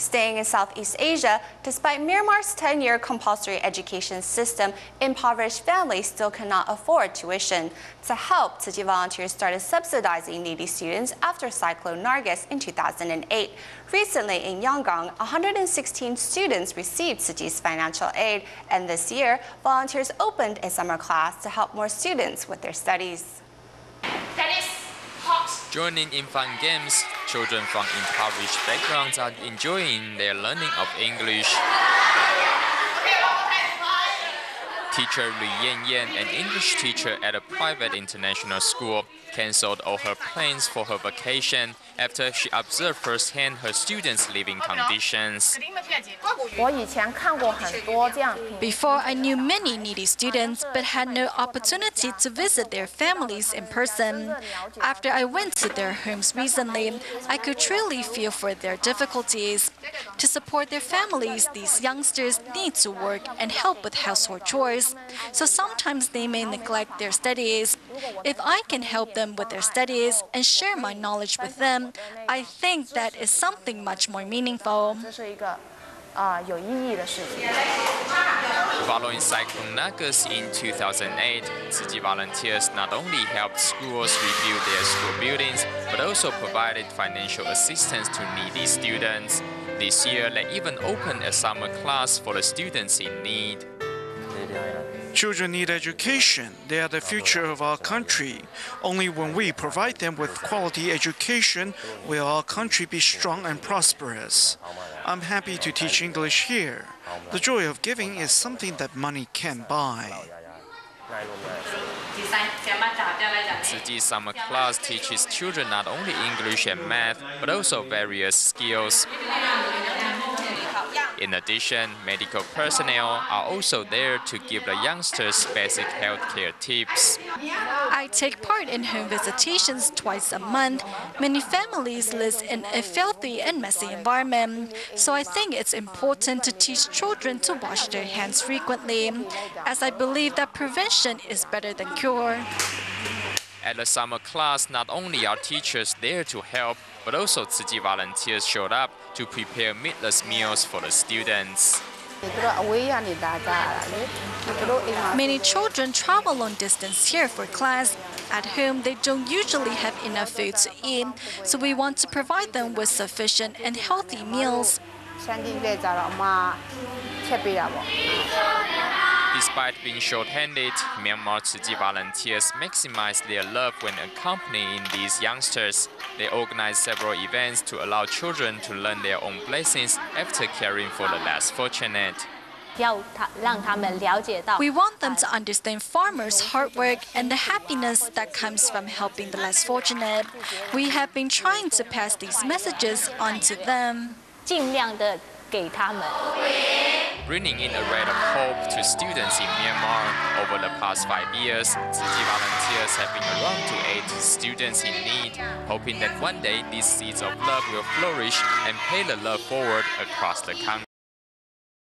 Staying in Southeast Asia, despite Myanmar's 10-year compulsory education system, impoverished families still cannot afford tuition. To help, TzuChi volunteers started subsidizing needy students after Cyclone Nargis in 2008. Recently, in Yangon, 116 students received TzuChi's financial aid, and this year, volunteers opened a summer class to help more students with their studies. Joining in fun games, children from impoverished backgrounds are enjoying their learning of English. Teacher Li Yan, an English teacher at a private international school, cancelled all her plans for her vacation after she observed firsthand her students' living conditions. Before, I knew many needy students, but had no opportunity to visit their families in person. After I went to their homes recently, I could truly feel for their difficulties. To support their families, these youngsters need to work and help with household chores, so sometimes they may neglect their studies. If I can help them with their studies and share my knowledge with them, I think that is something much more meaningful. Following Cyclone Nargis in 2008, TzuChi volunteers not only helped schools rebuild their school buildings, but also provided financial assistance to needy students. This year, they even opened a summer class for the students in need. Children need education. They are the future of our country. Only when we provide them with quality education will our country be strong and prosperous. I'm happy to teach English here. The joy of giving is something that money can't buy. TzuChi's summer class teaches children not only English and math, but also various skills. In addition, medical personnel are also there to give the youngsters basic healthcare tips. I take part in home visitations twice a month. Many families live in a filthy and messy environment, so I think it's important to teach children to wash their hands frequently, as I believe that prevention is better than cure. At the summer class, not only are teachers there to help, but also TzuChi volunteers showed up to prepare meatless meals for the students. Many children travel long distance here for class. At home, they don't usually have enough food to eat, so we want to provide them with sufficient and healthy meals. Despite being short-handed, Myanmar TzuChi volunteers maximize their love when accompanying these youngsters. They organize several events to allow children to learn their own blessings after caring for the less fortunate. We want them to understand farmers' hard work and the happiness that comes from helping the less fortunate. We have been trying to pass these messages on to them. Bringing in a ray of hope to students in Myanmar. Over the past 5 years, TzuChi volunteers have been around to aid students in need, hoping that one day these seeds of love will flourish and pay the love forward across the country.